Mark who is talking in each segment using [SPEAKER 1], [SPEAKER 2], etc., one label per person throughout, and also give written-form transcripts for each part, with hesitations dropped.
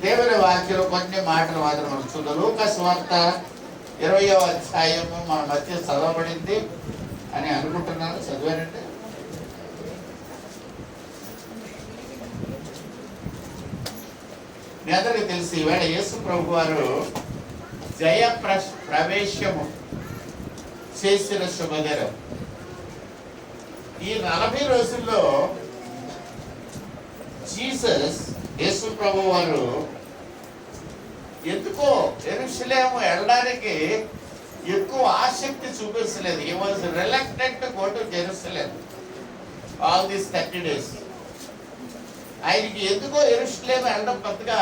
[SPEAKER 1] దేవుని వాక్యం కొన్ని మాటలు మాత్రం మనం చూద్దాం. లూకా సువార్త 20వ అధ్యాయము మన మధ్య చదవబడింది అని అనుకుంటున్నాను. చదివానంటే మీ అందరికీ తెలిసి ఈవేళ యేసు ప్రభు వారు జయ ప్రవేశము చేసిన శుభదినం. ఈ 40 రోజుల్లో జీసస్ యేసు ప్రభు వారు ఎందుకో యెరూషలేము వెళ్ళడానికి ఎక్కువ ఆసక్తి చూపించలేదు. హి was reluctant to go to Jerusalem all these 30 days. ఆయనకి ఎందుకో యెరూషలేము వెళ్ళడం పెద్దగా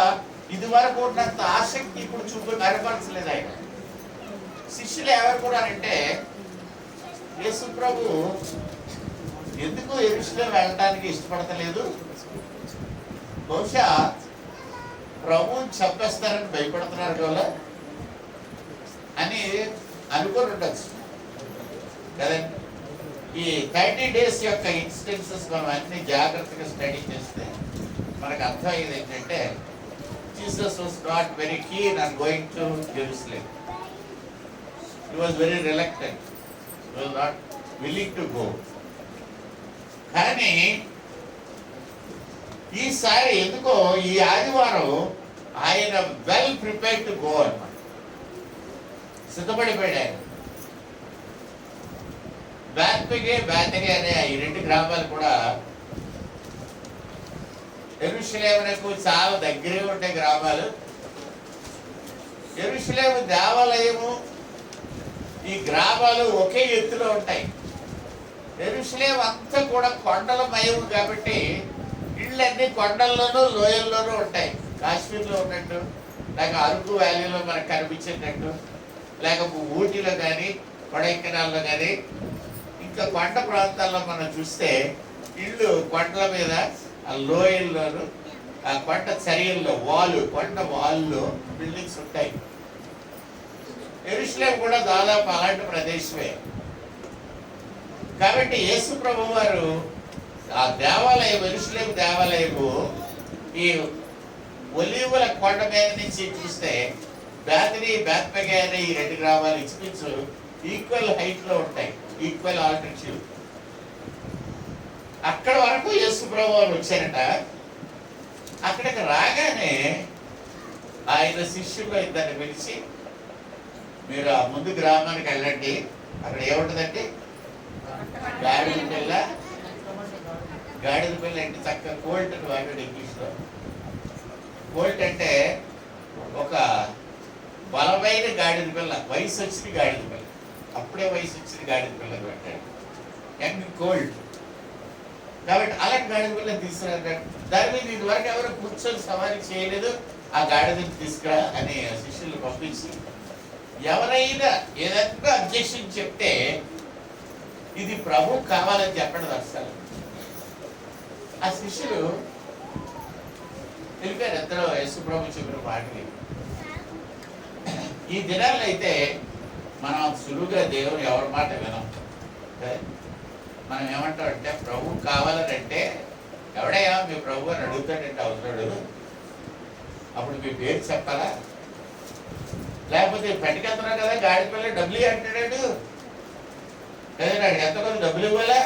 [SPEAKER 1] ఇది వరకు ఉన్నంత ఆసక్తి ఇప్పుడు కనపరచలేదు. ఆయన శిష్యులు ఎవరు కూడా అంటే యేసు ప్రభు ఎందుకు యెరూషలేము వెళ్ళడానికి ఇష్టపడతలేదు, బహుశా ప్రభు చంపేస్తారని భయపడుతున్నారు కదా అని అనుకొని ఉండొచ్చు కదండి. ఈ 30 days యొక్క ఇన్సిడెన్సెస్ మనం అన్ని జాగ్రత్తగా స్టడీ చేస్తే మనకు అర్థమయ్యేది ఏంటంటే Jesus was not very keen on going to Jerusalem. He was very reluctant, he was not willing to go. కానీ ఈసారి ఎందుకో ఈ ఆదివారం ఆయన వెల్ ప్రిపేర్డ్ టు గో అన్నమాట, సిద్ధపడిపోయాడు. ఆయన బేతగే అనే ఈ 2 గ్రామాలు కూడా యెరూషలేమునకు చాలా దగ్గరే ఉండే గ్రామాలు. యెరూషలేము దేవాలయము ఈ గ్రామాలు ఒకే ఎత్తులో ఉంటాయి. యెరూషలేము అంతా కూడా కొండలమయం కాబట్టి ఇళ్ళన్నీ కొండల్లోనూ లోయల్లోనూ ఉంటాయి. కాశ్మీర్లో ఉన్నట్టు, లేక అరకు వ్యాలీలో మనకు కనిపించేటట్టు, లేక ఊటీలో కానీ కొడైకెనాల్లో కానీ ఇంకా కొండ ప్రాంతాల్లో మనం చూస్తే ఇళ్ళు కొండల మీద ఆ లోయల్లోనూ ఆ కొండ చర్యల్లో కొండ వాల్లో బిల్డింగ్స్ ఉంటాయి. యెరూషలేం కూడా దాదాపు అలాంటి ప్రదేశమే. కాబట్టి యేసు ప్రభు వారు ఆ దేవాలయం, యెరూషలేం దేవాలయము ఈ ఒలీవల కొండ మీద నుంచి చూస్తే బేత్పగే అనే ఈ 2 గ్రామాలు ఇంచుమించు ఈక్వల్ హైట్ లో ఉంటాయి, ఈక్వల్ ఆల్టిట్యూడ్. అక్కడ వరకు యేసు ప్రభు వారు వచ్చారట. అక్కడికి రాగానే ఆయన శిష్యుల్లో 2 పిలిచి, మీరు ఆ ముందు గ్రామానికి వెళ్ళండి, అక్కడ ఏముంటుందండి గాడిద పిల్ల అంటే చక్కగా కోల్ట్ అని వాడాడు ఇంగ్లీష్లో. కోల్ట్ అంటే ఒక బలమైన గాడిద పిల్ల, వయసు వచ్చిన గాడిద పిల్ల, అప్పుడే వయసు వచ్చిన గాడిద పిల్లని పెట్టాడు, యంగ్ కోల్ట్. కాబట్టి అలాంటి గాడిద పిల్లని తీసుకురా, దాని మీద ఇదివరకు ఎవరు కూర్చొని సవారీ చేయలేదు, ఆ గాడిదని తీసుకురా అని శిష్యులు పంపించి, ఎవరైనా ఏదైనా అబ్జెక్షన్ చెప్తే ఇది ప్రభు కావాలని చెప్పడం అసలు. ఆ శిష్యులు తెలిపారు ఎందరో యేసు ప్రభు చెప్పిన మాటలు. ఈ దినాల్లో అయితే మనం సులువుగా దేవుని ఎవరి మాట వినం. మనం ఏమంటామంటే ప్రభు కావాలని అంటే, ఎవడయ్యా మీ ప్రభు అని అడుగుతాడంటే అవుతాడు, అప్పుడు మీ పేరు చెప్పాలా? లేకపోతే పట్టుకెళ్తున్నాడు కదా గాడి పిల్ల డబ్బులు అంటాడు కదా, ఎంతమంది డబ్బులు ఇవ్వాలా?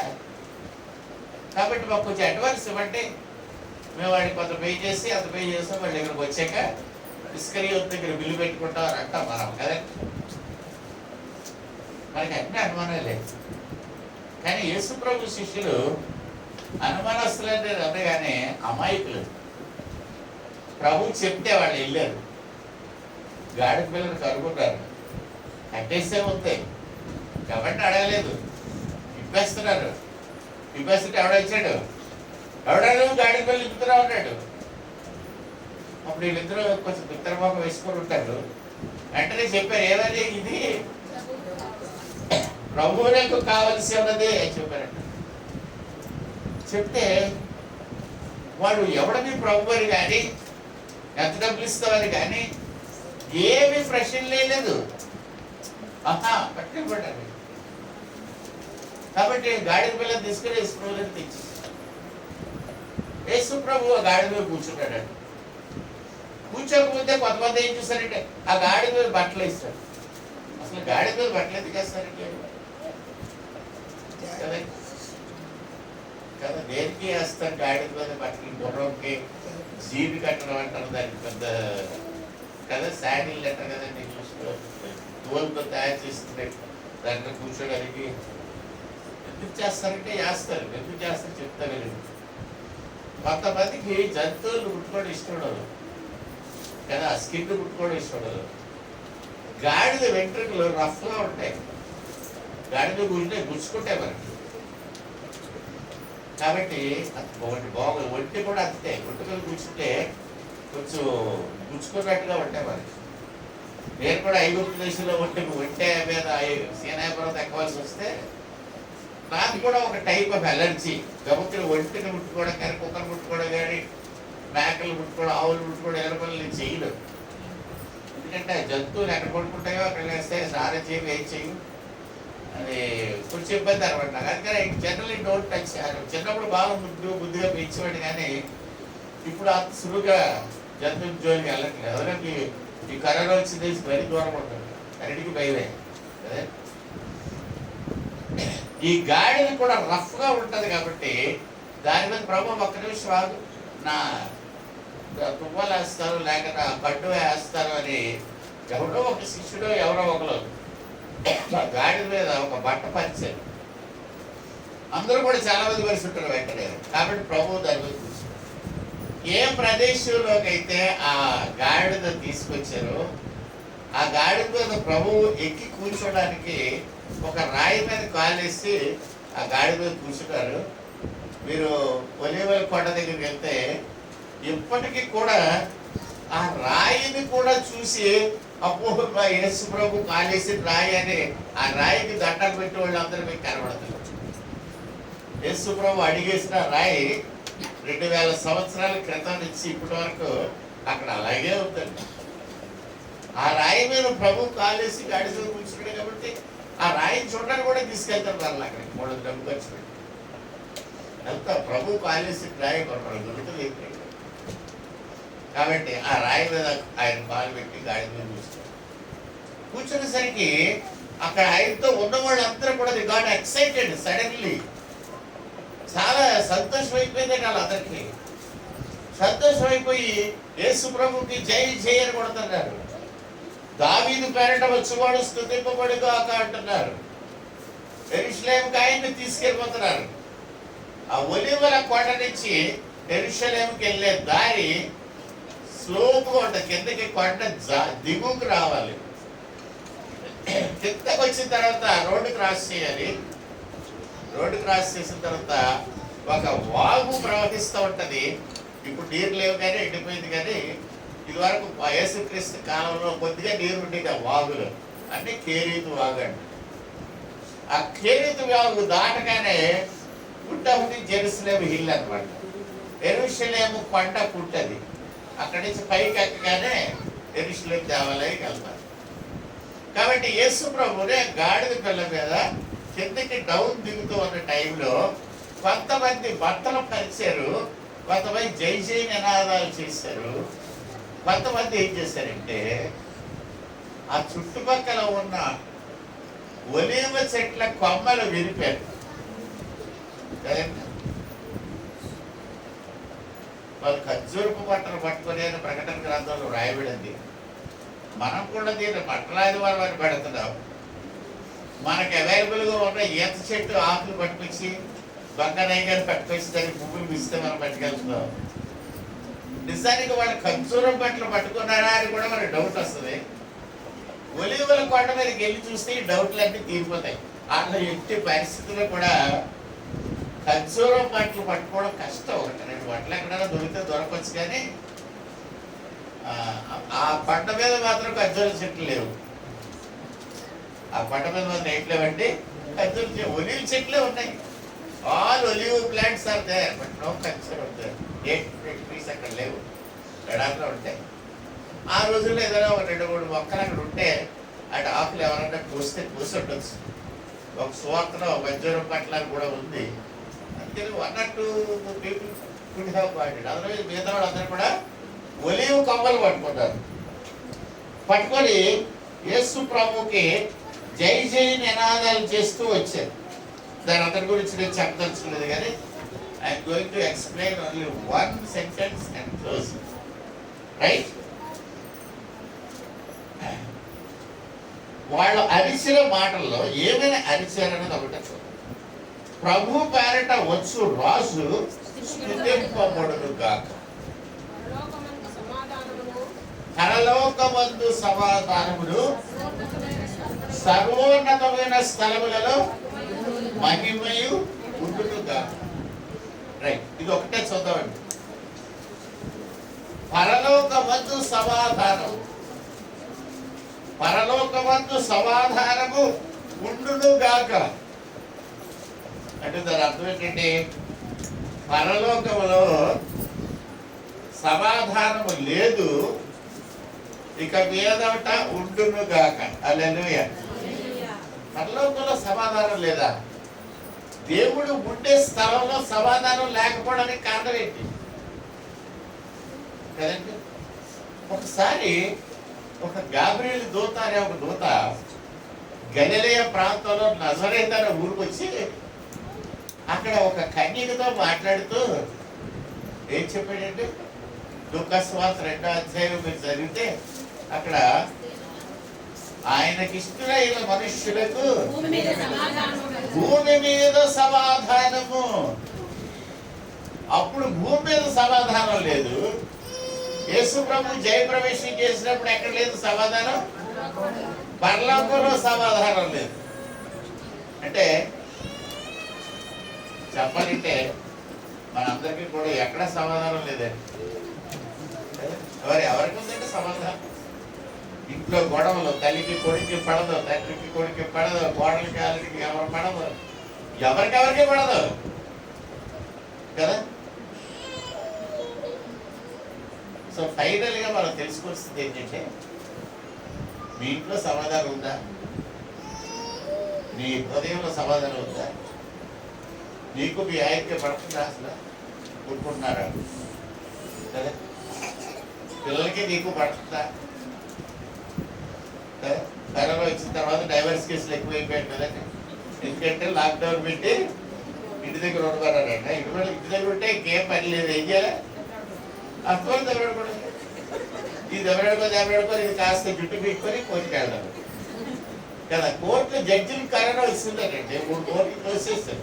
[SPEAKER 1] కాబట్టి మాకు కొంచెం అడ్వాన్స్ ఇవ్వండి, మేము వాడికి కొంత పే చేసి అంత పే చేస్తాం, వాళ్ళ దగ్గరకు వచ్చాక ఇస్కరియోతు దగ్గర బిల్లు పెట్టుకుంటాం అని అంటాం మనం కదా. మనకి అన్ని అనుమానాలే. కానీ యేసు ప్రభు శిష్యులు అనుమానస్తులు అంటే అనగానే అమాయకులు. ప్రభు చెప్తే వాళ్ళు వెళ్ళారు, గాడి పిల్లలు కనుగొన్నారు, కట్టేస్తే వస్తాయి కాబట్టి అడగలేదు, ఇప్పేస్తున్నారు. ఇప్పేస్తుంటే ఎవడొచ్చాడు, ఎవడాడు గాడి పిల్లలు ఇప్పుతున్నా ఉన్నాడు. అప్పుడు వీళ్ళిద్దరూ కొంచెం పిత్తరమోక వేసుకొని ఉంటారు. వెంటనే చెప్పారు, ఏమని, ఇది ప్రభువులకు కావలసి ఉన్నది చెప్పారంట. చెప్తే వాడు ఎవడని ప్రభు అని కానీ ఎంత డబ్బులు ఇస్తామని కానీ ఏమీ ప్రశ్న లేదు. పట్టుబడ్డారు. కాబట్టి గాడిద పిల్లలు తీసుకుని యేసు ప్రభువుని తెచ్చి యేసు ప్రభు గాడిద మీద కూర్చున్నాడు. కూర్చోకపోతే కొంతమంది ఏం చూస్తారంటే ఆ గాడి మీద బట్టలు వేస్తారు. అసలు గాడి మీద బట్టలు ఎందుకు వేస్తారంటే కదా దేనికి వేస్తారు గాడి మీద బట్టలు? గుర్రంకి జీవి కట్టడం అంటారు దానికి పెద్ద కదా, శాడిల్ అంటారు కదండి ఇంగ్లీష్లో, తోలుతో తయారు చేస్తుంది దాంట్లో కూర్చోడానికి. ఎందుకు చేస్తారంటే వేస్తారు. ఎందుకు చేస్తారు చెప్తారు. కొంతమందికి జంతువులు ముట్టుకోవడం ఇష్టం ఉండదు కదా, స్కిన్ ముట్టుకోవడం ఇష్టం ఉండదు. గాడిద వెంట్రుకలు రఫ్గా ఉంటాయి, గాడిద కూర్చుంటే గుచ్చుకుంటాయి మనకి. కాబట్టి బాగా ఒంటి కూడా అంతే, ఒంటి మీద కూర్చుంటే కొంచెం గుచ్చుకున్నట్టుగా ఉంటాయి మనకి. నేను కూడా ఐగుప్తు దేశంలో ఒంటె మీద సీనాయి పర్వతం ఎక్కవలసి వస్తే నాకు కూడా ఒక టైప్ ఆఫ్ ఎలర్జీ. గబుక్కుని ఒంటిని ముట్టుకోవడం కానీ, కుక్కలు ముట్టుకోవడం కానీ, మేకలు ముట్టుకోవడం, ఆవులు ముట్టుకోవడం, ఎలపల్లి నేను చేయను. ఎందుకంటే జంతువులు ఎక్కడ పడుకుంటాయో అక్కడ వేస్తే స్నానం చేయవు, ఏం చేయవు, అది కొంచెం ఇబ్బంది అనమాట నాకు. అందుకని జనరల్లీ డోంట్ టచ్. చిన్నప్పుడు బాగా బుద్ధిగా పెంచేవాడు, కానీ ఇప్పుడు అంత సులువుగా జంతువుల జోలికి వెళ్ళట్లేదు. ఎవరికి ఈ కరోనా వచ్చింది మరీ దూరం ఉంటుంది, అన్నిటికీ భయమే అదే. ఈ గాడిని కూడా రఫ్గా ఉంటుంది కాబట్టి దాని మీద ప్రభు ఒక్క నిమిషం ఆగు, నా తువ్వాలు వేస్తారు లేక నా పట్టు వేస్తారు అని ఎవరో ఒక శిష్యుడు ఎవరో ఒకరు గాడి మీద ఒక బట్ట పరిచారు. అందరూ కూడా చాలా మంది కలిసి ఉంటారు వెంటనే. కాబట్టి ప్రభు దాని మీద కూర్చున్నారు. ఏ ప్రదేశంలోకి అయితే ఆ గాడిద తీసుకొచ్చారో ఆ గాడిద మీద ప్రభువు ఎక్కి కూర్చోడానికి ఒక రాయి మీద కాలేసి ఆ గాడి మీద కూర్చున్నారు. మీరు ఒలీవల కొండ దగ్గరికి వెళ్తే ఇప్పటికీ కూడా ఆ రాయిని కూడా చూసి అప్పుడు మా యేసు ప్రభు కాలేసి రాయి అని ఆ రాయికి దండలు పెట్టి వాళ్ళందరూ మీకు కనబడతారు. యేసు ప్రభు అడిగేసిన రాయి 2000 సంవత్సరాల క్రితం నుంచి ఇప్పటి వరకు అక్కడ అలాగే ఉంటుంది. ఆ రాయి మీద ప్రభు కాలేసి గాడి మీద కూర్చున్నాడు కాబట్టి ఆ రాయిని చూడడానికి కూడా తీసుకెళ్తారు వాళ్ళు అక్కడికి. 3 డబ్బు ఖర్చు పెట్టి అంతా ప్రభు కాలేసి రాయి కొనడం దొరుకుతుంది. కాబట్టి ఆ రాయి మీద ఆయన కాలు పెట్టి గాడి మీద కూర్చునేసరికి అక్కడ ఆయనతో ఉన్న వాళ్ళందరూ కూడా ది గాట్ ఎక్సైటెడ్. సడన్లీ చాలా సంతోషం అయిపోయింది వాళ్ళందరికీ. సంతోషం అయిపోయి యేసు ప్రభుకి జై జై అని కొడుతున్నారు. దావీదు పేరట వచ్చేవాడు స్తుతింపబడుగాక అంటున్నారు. యెరూషలేముకి ఆయన్ని తీసుకెళ్ళిపోతున్నారు. ఆ ఒలీవల కొండ నుంచి యెరూషలేముకి వెళ్ళే దారి స్లోప్గా ఉంటుంది. కిందకి కొండ దిగుకు రావాలి. కిందకు వచ్చిన తర్వాత రోడ్డు క్రాస్ చేయాలి. రోడ్డు క్రాస్ చేసిన తర్వాత ఒక వాగు ప్రవహిస్తూ ఉంటుంది. ఇప్పుడు నీరు లేవు కానీ ఎండిపోయింది, కానీ ఇదివరకు యేసుక్రీస్తు కాలంలో కొద్దిగా నీరు ఉండేది ఆ వాగులో. అంటే కేరీతు వాగు అండి. ఆ కేరీతు వాగు దాటగానే పుట్ట ఉంది జెరూసలేము హిల్ అనమాట. యెరూషలేము కొండ పుట్టది. అక్కడి నుంచి పైకి ఎక్కగానే యెరూషలేము దేవాలయానికి వెళ్తారు. కాబట్టి యేసు ప్రభునే గాడిద పిల్ల మీద కిందకి డౌన్ దిగుతూ ఉన్న టైంలో కొంతమంది బట్టలు పరిచారు, కొంతమంది జై జై నినాదాలు చేశారు, కొంతమంది ఏం చేశారంటే ఆ చుట్టుపక్కల ఉన్న ఒలీవ చెట్ల కొమ్మలు విరిపారు కదండి. వాళ్ళు ఖర్జూరపు బట్టలు పట్టుకొని అని ప్రకటన గ్రంథంలో రాయబడింది. మనం కూడా దీన్ని బట్టలాది వారు అని పెడుతున్నాం. మనకు అవైలబుల్గా ఉన్న ఈత చెట్టు ఆకులు పట్టుకొచ్చి బంగారాయి గారు పట్టుకొచ్చి దానికి పువ్వులు ఇస్తే మనం పట్టుకెళ్తున్నాం. నిజానికి వాళ్ళు ఖర్జూరం బట్టలు పట్టుకున్నారా అని కూడా మనకు డౌట్ వస్తుంది. ఒలీవల కొండ మీదకి వెళ్ళి చూస్తే ఈ డౌట్లు అన్నీ తీరిపోతాయి. అట్లా ఎట్టి పరిస్థితుల్లో కూడా ఖర్జూరం బట్టలు పట్టుకోవడం కష్టం. 1-2 బట్టలు ఎక్కడైనా దొరికితే దొరకవచ్చు, కానీ ఆ పంట మీద మాత్రం ఖర్జూరం చెట్లు లేవు. ఆ పంట మీద మాత్రం ఎట్లా లేవండి, ఖర్జూరం చెట్లు, ఒలివ్ చెట్లే ఉన్నాయి. All olive plants are there, but no ఖర్జూరం దేర్. ట్రీస్ అక్కడ లేవు, ఎడారిలో ఉంటాయి. ఆ రోజుల్లో ఏదైనా 2-3 మొక్కలు అక్కడ ఉంటే అటు ఆకులు ఎవరైనా కోస్తే కోసి ఉండొచ్చు. ఒక సువార్తలో ఖర్జూరం పట్ల కూడా ఉంది. అందుకని 1 or 2 people could have bought it. Otherwise మిగతా వాళ్ళు అందరూ కూడా ఒలీవ కొమ్మలు పట్టుకున్నారు. పట్టుకొని యేసు ప్రభుకి జై జై నినాదాలు చేస్తూ వచ్చారు. దాని అతని గురించి నేను చెప్పదలుచుకున్నది, కానీ I'm going to explain only one sentence and close. Right? వాళ్ళు అరిచిన మాటల్లో ఏమైనా అరిచారన్నది ఒకటే. ప్రభు పేరట వచ్చు రాజు స్తుతింపబడును గాక. పరలోకమందు సమాధానమును సర్వోన్నతమైన స్థలములలో మహిమయు ఉండును గాక. రైట్, ఇది ఒకటే చూద్దామండి. పరలోకమందు సమాధానం, పరలోకమందు సమాధానము ఉండును గాక అంటే దాని అర్థం ఏంటంటే, పరలోకములో సమాధానము లేదు, ఇక మీదట ఉండును గాక. హల్లెలూయా. పరలోకంలో సమాధానం లేదా? దేవుడు ఉండే స్థలంలో సమాధానం లేకపోవడానికి కారణం ఏంటి కదండి? ఒకసారి ఒక గాబ్రియల్ దూత అనే ఒక దూత గలిలయ ప్రాంతంలో నజరేతు అనే ఊరికి వచ్చి అక్కడ ఒక కన్యకతో మాట్లాడుతూ ఏం చెప్పాడంటే, లూకాసువార్త 2వ అధ్యాయం మీరు చదివితే అక్కడ ఆయనకి ఇష్టమైన మనుష్యులకు భూమి మీద సమాధానము. అప్పుడు భూమి మీద సమాధానం లేదు. యేసు ప్రభు జయప్రవేశం చేసినప్పుడు ఎక్కడ లేదు సమాధానం? పరలోకంలో సమాధానం లేదు. అంటే చెప్పాలంటే మనందరికీ కూడా ఎక్కడ సమాధానం లేదండి. ఎవరికి ఉందంటే సమాధానం? ఇంట్లో గొడవలు, తల్లికి కొడుక్కి పడదు, తండ్రికి కొడుక్కి పడదు, కోడలికి అల్లుడికి ఎవరు పడదు, ఎవరికెవరికి పడదు కదా. సో ఫైనల్గా మనం తెలుసుకోవాల్సింది ఏంటంటే, మీ ఇంట్లో సమాధానం ఉందా? మీ హృదయంలో సమాధానం ఉందా? నీకు మీ ఆయనకి పడుతుందా? అసలు కొనుక్కుంటున్నారా కదా? పిల్లలకి నీకు పడుతుందా? కరోనా వచ్చిన తర్వాత డైవర్స్ కేసులు ఎక్కువైపోయాయి కదండి. ఎందుకంటే లాక్డౌన్ పెట్టి ఇంటి దగ్గర ఉండమన్నారంట. ఇంటి దగ్గర ఉంటే ఇంకేం పని లేదు, ఏం చేయాలి? అర్థం దెబ్బలాడుకోండి. ఇది దెబ్బలాడుకో ఇది కాస్త జుట్టు పీక్కొని కోర్టుకి వెళ్దాం కదా. కోర్టు జడ్జిలు కరోనా వచ్చిందంటే 3 కోర్టులు క్లోజ్ చేస్తారు.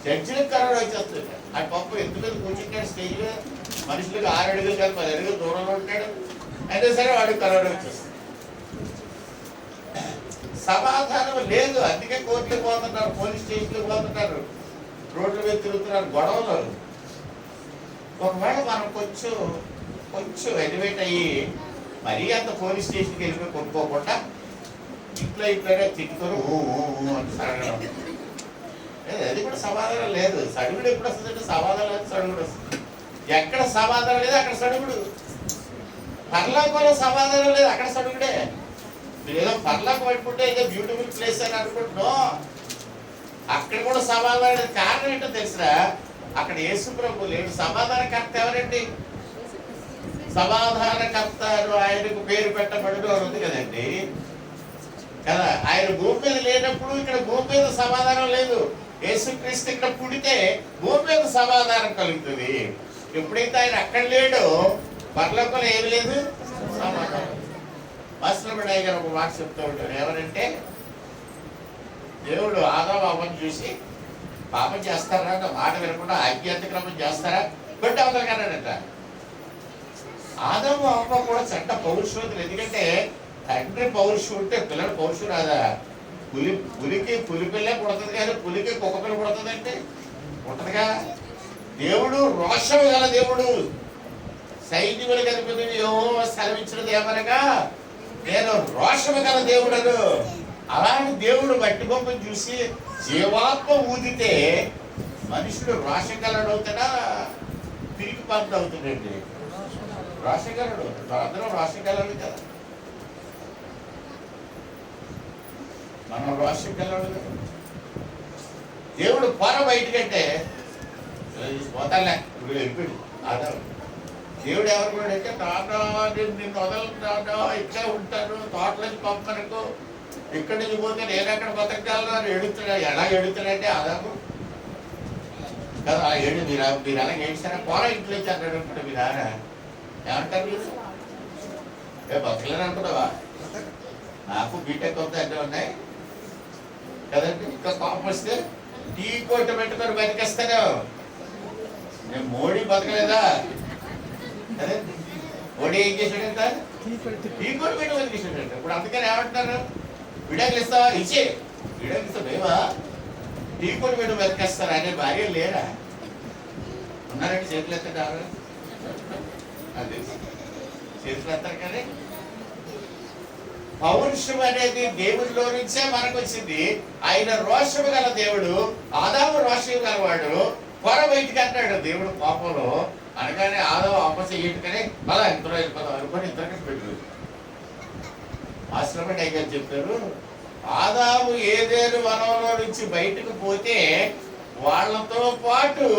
[SPEAKER 1] జడ్జిలకు కరోనా వచ్చేస్తుంది. ఆ పప్పు ఎందుకు కూర్చుంటాడు స్టేజ్ మీద, మనుషులకు 6 అడుగులు కాదు 10 అడుగులు దూరంలో ఉంటాడు, అయినా సరే వాడికి కరోనా వచ్చేస్తుంది. సమాధానం లేదు. అందుకే కోర్టులకు పోతున్నారు, పోలీస్ స్టేషన్లకు పోతున్నారు, రోడ్ల మీద తిరుగుతున్నారు, గొడవలు. ఒకవేళ మనం కొంచెం ఎలివేట్ అయ్యి మరీ అంత పోలీస్ స్టేషన్కి వెళ్ళిపోయి కొనుక్కోకుండా ఇంట్లోనే తిట్టుకొని అని సరగడం, అది కూడా సమాధానం లేదు. సడుగుడు ఎప్పుడు వస్తుందంటే సమాధానం లేదు, సడుగుడు వస్తుంది. ఎక్కడ సమాధానం లేదు అక్కడ సడుగుడు. పర్లాకోలో సమాధానం లేదు, అక్కడ సడుగుడే. మీరు ఏదో పర్లాకు పట్టుకుంటే ఏదో బ్యూటిఫుల్ ప్లేస్ అని అనుకుంటున్నాం, అక్కడ కూడా సమాధానం లేదు. కారణం ఏంటో తెలుసురా, అక్కడ యేసు ప్రభు లేడు. సమాధానకర్త ఎవరండి? సమాధానకర్త ఆయనకు పేరు పెట్టబడి ఉంది కదండి కదా. ఆయన భూమి మీద లేనప్పుడు ఇక్కడ భూమి మీద సమాధానం లేదు. యేసుక్రీస్తు ఇక్కడ పుడితే భూమి మీద సమాధానం కలుగుతుంది. ఎప్పుడైతే ఆయన అక్కడ లేడో పరలోకంలో ఏమి లేదు, సమాధానం. మాస్టర్ గారు ఒక మాట చెప్తూ ఉంటారు. ఎవరంటే, దేవుడు ఆదాము అవ్వను చూసి పాపం చేస్తారా అంటే మాట వినకుండా ఆజ్ఞాతిక్రమం చేస్తారా బట్టి అవతలకన్నాడట. ఆదాము అవ్వ కూడా చట్ట పౌరుషవతులు. ఎందుకంటే తండ్రి పౌరుషం ఉంటే పిల్లలు పౌరుషం రాదా? పులికి పులి పిల్లే పుడుతుంది, కానీ పులికి కుక్క పిల్ల పుడుతుందంటే ఉంటదిగా. దేవుడు రోషం గల దేవుడు, సైన్యములు కలిపి యెహోవా సెలవిచ్చినది ఏమనగా నేను రోషము గల దేవుడను. అలాంటి దేవుడు మట్టి బొమ్మను చూసి జీవాత్మ ఊదితే మనుషుడు రోషగలడు అవుతాడా, తిరిగి పండు అవుతుందండి? రోషగలడు, అందరూ రోషగలడు కదా. మనం రోషగలడు కదా. దేవుడు పొర బయటకంటే పోతాలే ఇప్పుడు వెళ్ళిపోయాడు ఆదాము. దేవుడు ఎవరు కూడా అంటే తాతా నిన్ను వదలతాను, ఇక్కడే ఉంటాను, తోటలోకి పంపనకు, ఇక్కడి నుంచి పోతే నేను ఎక్కడ బతకగలను అని ఎడుతున్నాడు. ఎలా ఎడుతాడంటే ఆదాము కదా, అలా మీరు అలా ఏడ్చారా, పోరా ఇంట్లో వచ్చి అన్నాడు అనుకుంటే మీరు ఏమంటారు మీరు? బతకలేని అనుకున్నావా? నాకు బీటెక్ అవుతా అన్నీ ఉన్నాయి కదండి. ఇంకా కోపం వస్తే టీ కోట పెట్టుకొని బతికేస్తాను. నేను మోడీ బతకలేదా? అదే మోడీ ఏం చేశాడంట, టీ కోట పెట్టి బతికేసాడంట. ఇప్పుడు అందుకని ఏమంటున్నారు, విడాకులు ఇస్తావా? ఇచ్చే విడాకులు ఇస్తావు మేమా, టీ కోట పెట్టి బతికేస్తారా అనే భార్య లేరా? ఉన్నారంటే చేతులు ఎత్తారు, అది చేతులు ఎత్తారు. కానీ పౌరుషం అనేది దేవుడిలో నుంచే మనకు వచ్చింది. ఆయన రోషము గల దేవుడు, ఆదాము రోషము గలవాడు. పొర బయటికి అంటాడు దేవుడు పాపంలో అనగానే ఆదాము అప్పస ఈటుకనే అలా ఇద్దరు వెళ్ళిపోతాం అనుకొని ఇద్దరికి పెట్టు. ఆశ్రమ టైగర్ చెప్పారు, ఆదాము ఏదేను వనంలో నుంచి బయటకు పోతే వాళ్ళతో పాటు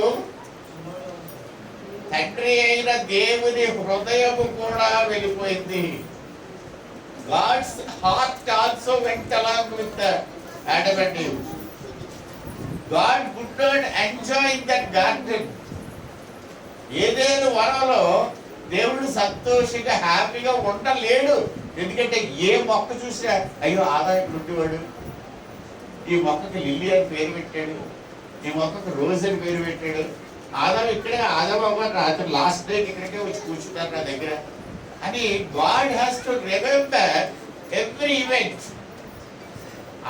[SPEAKER 1] తండ్రి అయిన దేవుని హృదయము కూడా వెళ్ళిపోయింది. God's heart also went along with Adam and Eve. God could not enjoy that garden. Eden వనంలో దేవుడు సంతోషంగా హ్యాపీగా ఉండలేడు. ఎందుకంటే ఏ మొక్క చూసినా అయ్యో ఆదాయం ఉండేవాడు, ఈ మొక్కకి లిల్లీ అని పేరు పెట్టాడు, ఈ మొక్కకు రోజ్ అని పేరు పెట్టాడు. ఆదాం ఇక్కడే ఆదాబాబు రాత్రి లాస్ట్ డే ఇక్కడికే వచ్చి కూర్చున్నారు నా దగ్గర అని. God has to remember every event.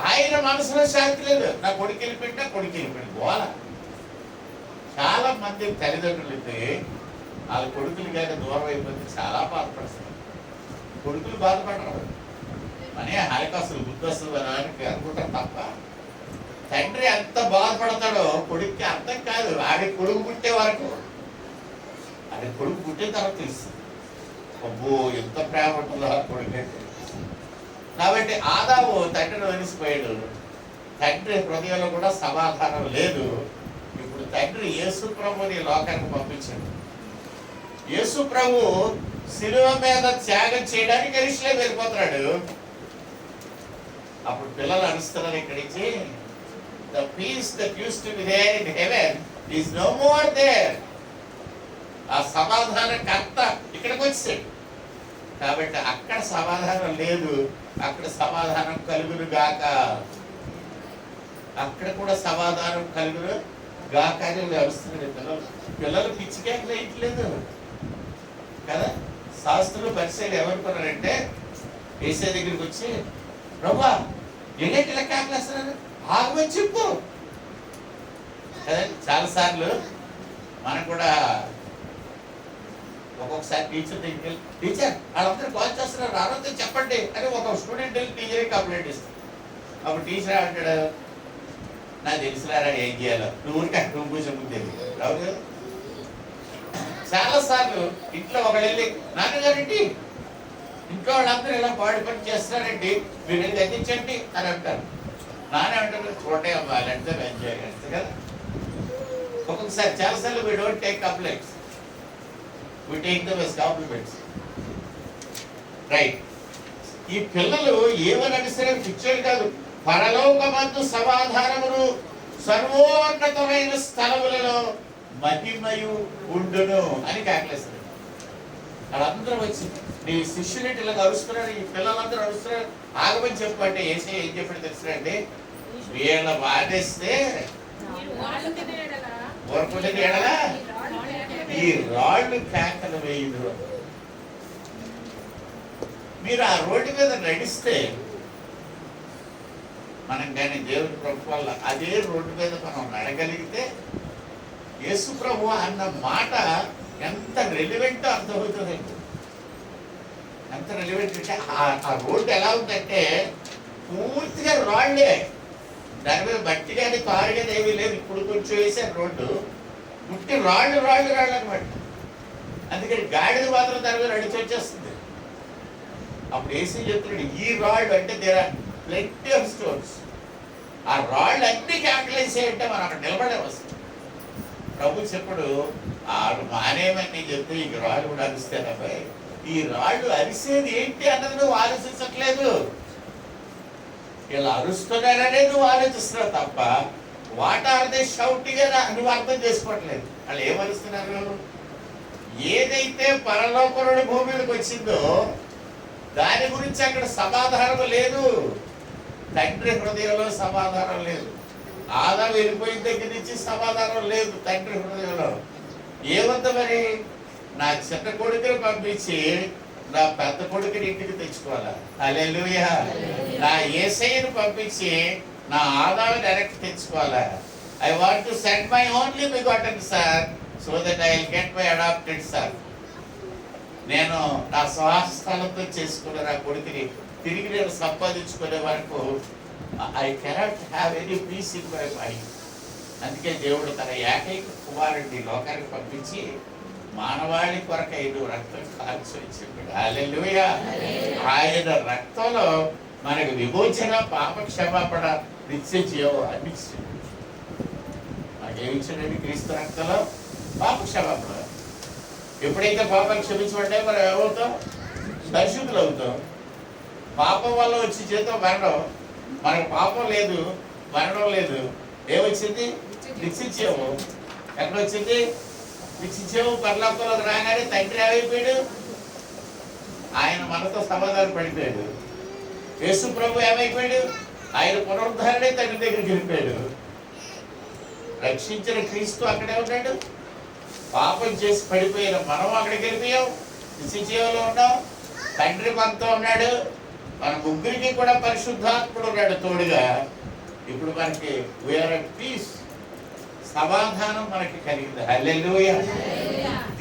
[SPEAKER 1] ఆయన మనసులో శాంతి లేదు. నా కొడుకు వెళ్ళిపోయినా కొడుకు వెళ్ళిపోయింది గోల. చాలా మంది తల్లిదండ్రులైతే వాళ్ళ కొడుకులు కానీ దూరం అయిపోతే చాలా బాధపడుతున్నారు. కొడుకులు బాధపడరు, మనే హరికాసులు గుర్తొస్తుంది అని అనుకుంటారు తప్ప తండ్రి ఎంత బాధపడతాడో కొడుక్కి అర్థం కాదు. ఆడి కొడుకు పుట్టే వరకు, ఆడి కొడుకు పుట్టిన తర్వాత తెలుస్తుంది అబ్బో ఎంత ప్రేమ ఉంటుందో ఆ కొడుకు. కాబట్టి ఆదాము తండ్రిని వదిలిసిపోయాడు. తండ్రి హృదయంలో కూడా సమాధానం లేదు. ఇప్పుడు తండ్రి యేసు ప్రభుని లోకానికి పంపించాడు. యేసు ప్రభు శిలువ మీద త్యాగం చేయడానికి యెరూషలేము వెళ్ళిపోతున్నాడు. అప్పుడు పిల్లలు అరుస్తున్నారు ఇక్కడి నుంచి, the peace that used to be there in heaven is no more there. ఆ సమాధాన కర్త ఇక్కడికి వచ్చాడు. కాబట్టి అక్కడ సమాధానం లేదు, అక్కడ సమాధానం కలుగును గాక, అక్కడ కూడా సమాధానం కలుగును గాక అని వస్తున్నాడు. పిల్లలు పిచ్చికేకలు వేయట్లేదు కదా. శాస్త్రులు పరిచయాలు ఏమనుకున్నారంటే ఏసే దగ్గరికి వచ్చి, ప్రభా ఏంటంటే ఇలా కేకలేస్తున్నారు, ఆగమని చెప్పు కదండి. చాలాసార్లు మనం కూడా ఒక్కొక్కసారి టీచర్ దగ్గరికి వెళ్ళి, టీచర్ వాళ్ళందరూ కాల్ చేస్తున్నారు రానంతా చెప్పండి అని ఒక స్టూడెంట్ వెళ్ళి టీచర్కి కంప్లైంట్ ఇస్తాడు. అప్పుడు టీచర్ అంటాడు, నాకు తెలుసులారా ఏం చేయాలో, నువ్వు ఊరికి అక్కడ కూర్చోముందు తెలియదు రావు కదా. చాలాసార్లు ఇంట్లో ఒకళ్ళు వెళ్ళి, నాన్నగారండి ఇంట్లో వాళ్ళందరూ ఇలా పాడి పని చేస్తున్నారండి, మీరు వెళ్ళి అందించండి అని అంటారు. నానే అంటారు, చూడే అమ్మా అంటే ఎంజాయ్ చేస్తారు కదా. ఒక్కొక్కసారి చాలాసార్లు we don't take complaints, we take them as compliments. Right. ఈ పిల్లలు ఏమని అడిగితే పిక్చర్ కాదు, పరలోకమందు సమాధానమును సర్వోన్నతమైన స్థలములలో మహిమయు ఉండును అని కేకలేస్తారు. వాళ్ళందరూ వచ్చి నీ శిష్యులు ఇలా అరుస్తున్నారు, ఈ పిల్లలందరూ అరుస్తున్నారు, ఆగమని చెప్పంటే ఏసీ ఏం చెప్పాడు తెలుసునండి, వీళ్ళ వాడేస్తే ఊరకుండేది ఏడలా ఈ రాళ్ళు కేకలు వేయదు. మీరు ఆ రోడ్డు మీద నడిస్తే మనం కానీ దేవుని ప్రభు వల్ల అదే రోడ్డు మీద మనం నడగలిగితే యేసు ప్రభు అన్న మాట ఎంత రెలివెంటో అర్థమవుతుందండి. ఎంత రెలివెంట్ అంటే ఆ రోడ్డు ఎలా ఉందంటే పూర్తిగా రాళ్లే, దాని మీద మట్టి కానీ కారు కానీ ఏమీ లేదు. ఇప్పుడు కొంచెం వేసారు రోడ్డు, పుట్టి రాళ్ళు రాళ్ళు రాళ్ళు అనమాట. అందుకని గాడిద మాత్రం దాని మీద నడిచి వచ్చేస్తుంది. అప్పుడు ఏసీ చెప్తున్నాడు, ఈ రాళ్ళు అంటే there are plenty of stones. ఆ రాళ్ళు అన్ని క్యాపిటలైజ్ చేయంటే మనం అక్కడ నిలబడే వస్తుంది. ప్రభు చెప్పడు, ఆడు మానేమని నేను చెప్తే ఇంక రాళ్ళు కూడా అరుస్తానబ్బాయి. ఈ రాళ్ళు అరిసేది ఏంటి అన్నది నువ్వు ఆలోచించట్లేదు. ఇలా అరుస్తున్నారనే నువ్వు ఆలోచిస్తున్నావు తప్ప వాట్ ఆర్ దే షౌటింగ్ అని నువ్వు అర్థం చేసుకోవట్లేదు. వాళ్ళు ఏమరుస్తున్నారు? ఏదైతే పరలోకరుడి భూమి మీదకి వచ్చిందో దాని గురించి అక్కడ సమాధానం లేదు. తండ్రి హృదయంలో సమాధానం లేదు. ఆదాం వెళ్ళిపోయిన దగ్గర నుంచి సమాధానం లేదు తండ్రి హృదయంలో. ఏమంత మరి? నా చిన్న కొడుకుని పంపించి నా పెద్ద కొడుకుని ఇంటికి తెచ్చుకోవాలా? హల్లెలూయా. నా యేసయ్యను పంపించి నా ఆదాము డైరెక్ట్ తెచ్చుకోవాలా? I want to send my only begotten son so that I will get my adopted son. నేను నా స్వహస్తాలతో చేసుకున్న నా కొడుకుని తిరిగి నేను సంపాదించుకునే వరకు I cannot have any peace in my mind. అందుకే దేవుడు తన ఏకైక కుమారుడిని లోకానికి పంపించి మానవాళి కొరకు 5 రక్తం కాల్చి చెప్పాడు. హల్లెలూయా. ఆయన రక్తంలో మనకు విమోచన, పాప క్షమాపణ, నిత్య జీవం అన్ని ఇచ్చాడు. మనకేమిచ్చాడండి? క్రీస్తు రక్తంలో పాప క్షమాపణ. ఎప్పుడైతే పాపం క్షమించబడ్డా మనం ఏమవుతాం? పరిశుద్ధులు అవుతాం. పాపం వల్ల వచ్చి జీతం మరణం. మనకు పాపం లేదు, మరణం లేదు. ఏమొచ్చింది? నిత్య జీవం. ఎక్కడ వచ్చింది? నిత్య జీవం. పరలోకంలోకి రాగానే తండ్రి ఏమైపోయాడు? ఆయన మనతో సమాధానం పడిపోయాడు. యేసు ప్రభు ఏమైపోయాడు? ఆయన పునరుద్ధరణే తండ్రి దగ్గరికి వెళ్ళిపోయాడు. రక్షించిన క్రీస్తు అక్కడే ఉన్నాడు. పాపం చేసి పడిపోయిన మనం అక్కడికి వెళ్ళిపోయాం. నిత్య జీవంలో ఉన్నాం. తండ్రి మనతో ఉన్నాడు. మన ముగ్గురికి కూడా పరిశుద్ధాత్ముడు ఉన్నాడు తోడుగా. ఇప్పుడు మనకి వీఆర్ అట్ పీస్. సమాధానం మనకి కలిగింది. హల్లెలూయా.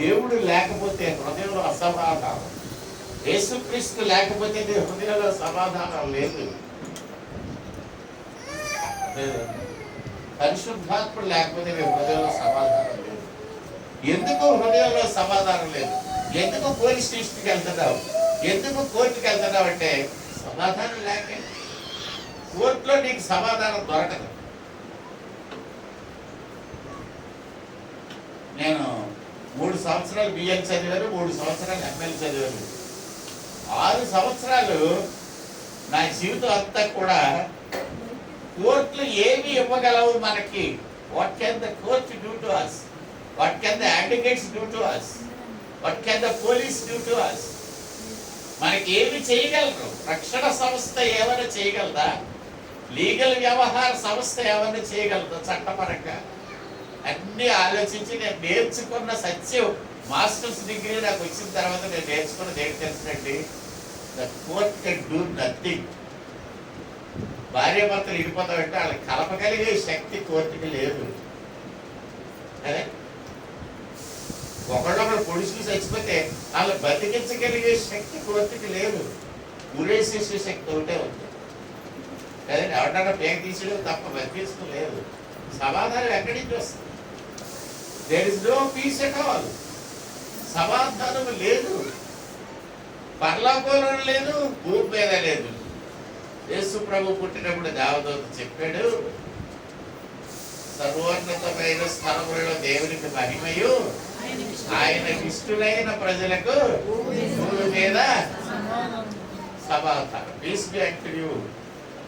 [SPEAKER 1] దేవుడు లేకపోతే హృదయంలో అసమాధానం. యేసుక్రీస్తు లేకపోతే నీ హృదయంలో సమాధానం లేదు. పరిశుద్ధాత్ముడు లేకపోతే నీ హృదయంలో సమాధానం లేదు. ఎందుకు హృదయంలో సమాధానం లేదు? ఎందుకు పోలీస్ స్టేషన్కి వెళ్తున్నావు? ఎందుకు కోర్టుకి వెళ్తున్నావు అంటే సమాధానం లేక. కోర్టులో నీకు సమాధానం దొరకదు. నేను 3 సంవత్సరాలు బిఎల్ చదివాను, 3 సంవత్సరాలు ఎంఎల్ చదివాను. 6 సంవత్సరాలు నా జీవితం అంతా కూడా కోర్టులు ఏమి ఇవ్వగలవు మనకి? What can the court do to us? What can the advocates do to us? What can the police do to us? మనకి ఏమి చేయగలరు? రక్షణ సంస్థ ఏమైనా చేయగలదా? లీగల్ వ్యవహార సంస్థ ఏమైనా చేయగలదా? చట్టపరంగా అన్ని ఆలోచించి నేను నేర్చుకున్న సత్యం, మాస్టర్స్ డిగ్రీ నాకు వచ్చిన తర్వాత నేను నేర్చుకున్నది ఏంటి తెలుసునండి? The court can do nothing. భార్య భర్తలు ఇడిపోతామంటే వాళ్ళకి కలపగలిగే శక్తి కోర్టుకి లేదు. అదే ఒకళ్ళొకళ్ళు పొడుచుకు చచ్చిపోతే వాళ్ళు బతికించగలిగే శక్తి కోర్టుకి లేదు. ఉరేసేసే శక్తి ఒకటే ఉంది. అదే ఎవరన్నా పేక తీసేయడం తప్ప బతికించడం లేదు. సమాధానం ఎక్కడి నుంచి వస్తుంది? There is no peace at all. సమాధానం లేదు. పరలోకంలో లేదు, భూమి మీద లేదు. యేసు ప్రభు పుట్టినప్పుడు దేవదూత చెప్పాడు, సర్వోన్నతమైన స్థలములలో దేవునికి మహిమయు, ఆయన ఇష్టులైన ప్రజలకు భూమి మీద సమాధానం. Peace be at you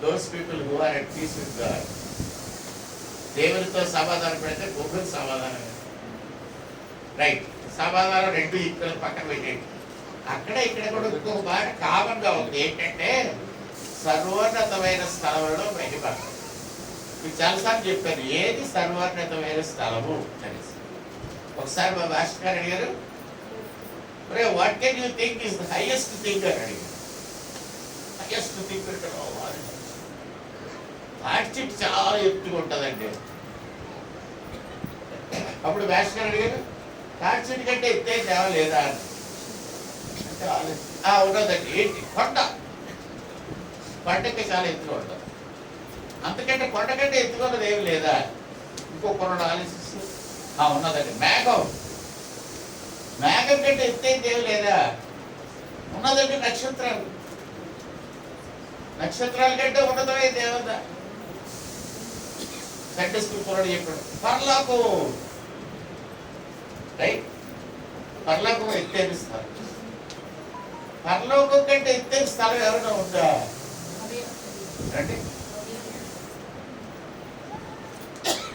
[SPEAKER 1] those people who are at peace with God. దేవునితో సమాధానం పెడితే భూమికి సమాధానం. రైట్. సమాధానం 2 ఇక్కడ పక్కన పెట్టేది. అక్కడ ఇక్కడ కూడా ఇంకొక మాట కామన్ గా ఉంది. ఏంటంటే సర్వోన్నతమైన స్థలంలో మహిమ. మీకు చాలాసార్లు చెప్పాను ఏది సర్వోన్నతమైన స్థలము అనేసి. ఒకసారి మా మాస్టర్ గారు అడిగారు, మరి what can you think is the highest thing అని అడిగారు. హైయెస్ట్ థింగ్ అంటే తాటి చాలా ఎత్తుగా ఉంటుందండి. అప్పుడు మాస్టర్ గారు అడిగారు, తాటి చెట్టు కంటే ఎత్తే దేవ లేదా అని. అంటే ఉన్నదండి. ఏంటి? కొండ. కొండకి చాలా ఎత్తుగా ఉంటుంది. అంతకంటే కొండ కంటే ఎత్తుకున్నది ఏమి లేదా? ఇంకో కొరడు ఆలోచిస్తూ ఉన్నదండి. మేఘం. మేఘం కంటే ఎత్తైంది ఏమి లేదా? ఉన్నదండి. నక్షత్రాలు. నక్షత్రాల కంటే ఉన్నతమే దేవత. సండే స్కూల్ కొరడు చెప్పాడు. పరలోకం. రైట్. పరలోకం ఎత్తైన స్థలం. పరలోకం కంటే ఎత్తైన స్థలం ఎవరైనా ఉందా అంటే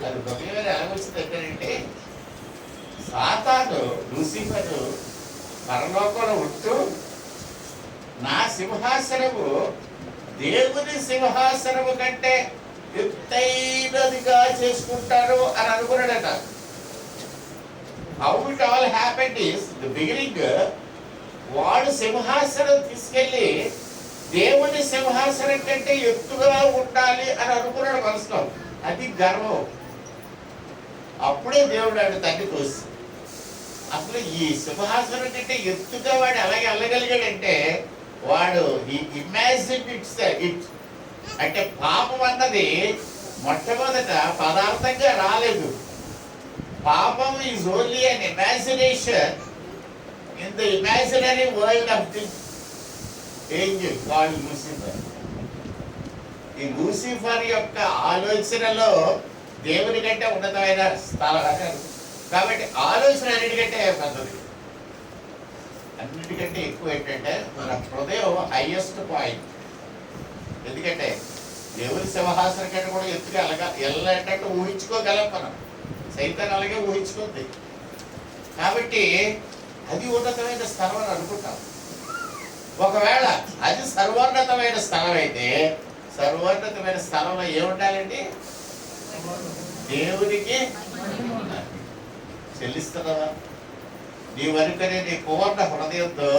[SPEAKER 1] అది హృదయం ఎలాగొచ్చింది ఎక్కడంటే సాతాను లూసిఫరు పరలోకంలో ఉంటూ నా సింహాసనము దేవుని సింహాసనము కంటే ఎత్తైనదిగా చేసుకుంటారు అని అనుకున్నాడట. How it all happened is the beginning వాడు సింహాసనం తీసుకెళ్ళి దేవుని సింహాసనం కంటే ఎత్తుగా ఉండాలి అని అనుకున్నాడు మనసులో. అది గర్వం. అప్పుడే దేవుడు ఆడు తండ్రి తోసి అసలు ఈ సింహాసనం కంటే ఎత్తుగా వాడు అలాగే వెళ్ళగలిగాడంటే వాడు ఈ ఇమాజిన్ ఇట్ అంటే పాపం అన్నది మొట్టమొదట పదార్థంగా రాలేదు. పాపం is only an imagination in the imaginary world of the Angel called Lucifer. ఈ లూసిఫర్ యొక్క ఆలోచనలో దేవుని కంటే ఉన్నతమైన స్థలం కాబట్టి ఆలోచన అన్నిటికంటే పెద్దది. అన్నిటికంటే ఎక్కువ ఏంటంటే మన హృదయం హైయెస్ట్ పాయింట్. ఎందుకంటే దేవుని సింహాసనం కంటే కూడా ఎత్తుగా వెళ్ళేటట్టు ఊహించుకోగలం మనం. సైతాన్ అలాగే ఊహించుకుంది. కాబట్టి అది ఉన్నతమైన స్థలం అని అనుకుంటాం. ఒకవేళ అది సర్వోన్నతమైన స్థలం అయితే సర్వోన్నతమైన స్థలంలో ఏముండాలండి? దేవునికి చెల్లిస్తున్నావా? నీ వరకనే నీ పూర్ణ హృదయంతో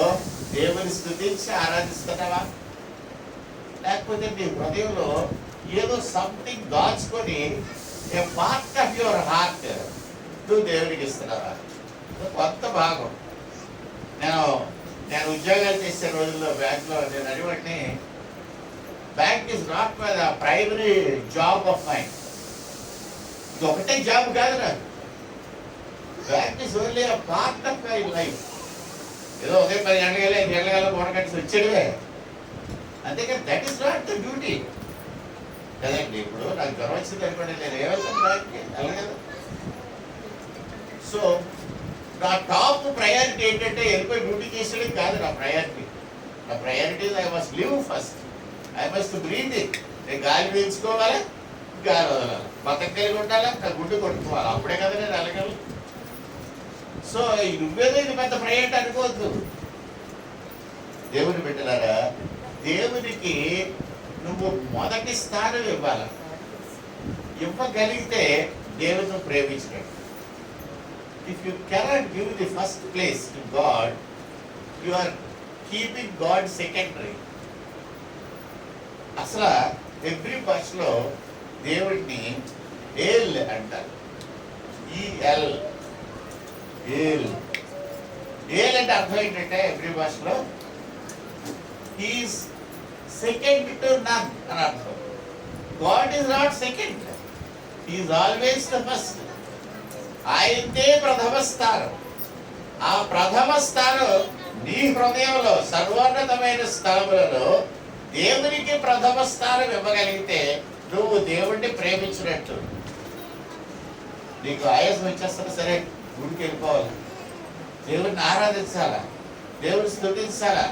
[SPEAKER 1] దేవుని స్తుతించి ఆరాధిస్తున్నావా? లేకపోతే నీ హృదయంలో ఏదో సంథింగ్ దాచుకొని ఏ పార్ట్ ఆఫ్ యువర్ హార్ట్ నువ్వు దేవునికి ఇస్తున్నావా? కొత్త భాగం. నేను ఉద్యోగాలు చేసే రోజుల్లో బ్యాంక్లో నేను అడివాడిని, bank is not my the primary job of mind. ఇది ఒకటే జాబ్ కాదు నాకు. Bank is only a part of my life. ఏదో ఉదయం 10 గంటల 5 గంటల మూట కట్టి వచ్చేదే. అంతేకాని that is not the duty కదండి. ఇప్పుడు నాకు జ్వరం వచ్చింది అనుకోండి, నేను ఏమవుతాను బ్యాంక్కి వెళ్ళగలను. సో నా టాప్ ప్రయారిటీ ఏంటంటే వెళ్ళిపోయి డ్యూటీ చేసేది కాదు నా ప్రయారిటీ. నా priority I must live first. I must breathe it. నేను గాలి పీల్చుకోవాలి, గాలి వదలాలి, బతక కలిగి ఉండాలి, నా గుడ్డు కొట్టుకోవాలి. అప్పుడే కదా నేను వెళ్ళగలను. సో నువ్వేదో ఇది పెద్ద ప్రయారిటీ అనుకోవద్దు. దేవుని బిడ్డలారా, దేవునికి నువ్వు మొదటి స్థానం ఇవ్వాలి. ఇవ్వగలిగితే దేవుని ప్రేమించినట్టు. If you cannot give the first place to God, you are keeping God secondary. అసలు ఎవ్రీ భాషలో దేవుడిని ఏల్ అంటారు. ఈఎల్ ఏల్. ఏల్ అంటే అర్థం ఏంటంటే ఎవ్రీ భాషలో ఈజ్ సెకండ్ టు నన్ అని అర్థం. God is not second, is always the first. ఆయనదే ప్రథమ స్థానం. ఆ ప్రథమ స్థానం నీ హృదయంలో సర్వోన్నతమైన స్థలములలో దేవునికి ప్రథమ స్థానం ఇవ్వగలిగితే నువ్వు దేవుణ్ణి ప్రేమించినట్టు. నీకు ఆయాసం వచ్చేస్తున్నా సరే, గుడికి వెళ్ళిపోవాలి, దేవుడిని ఆరాధించాలా, దేవుడిని స్తుతించాలా.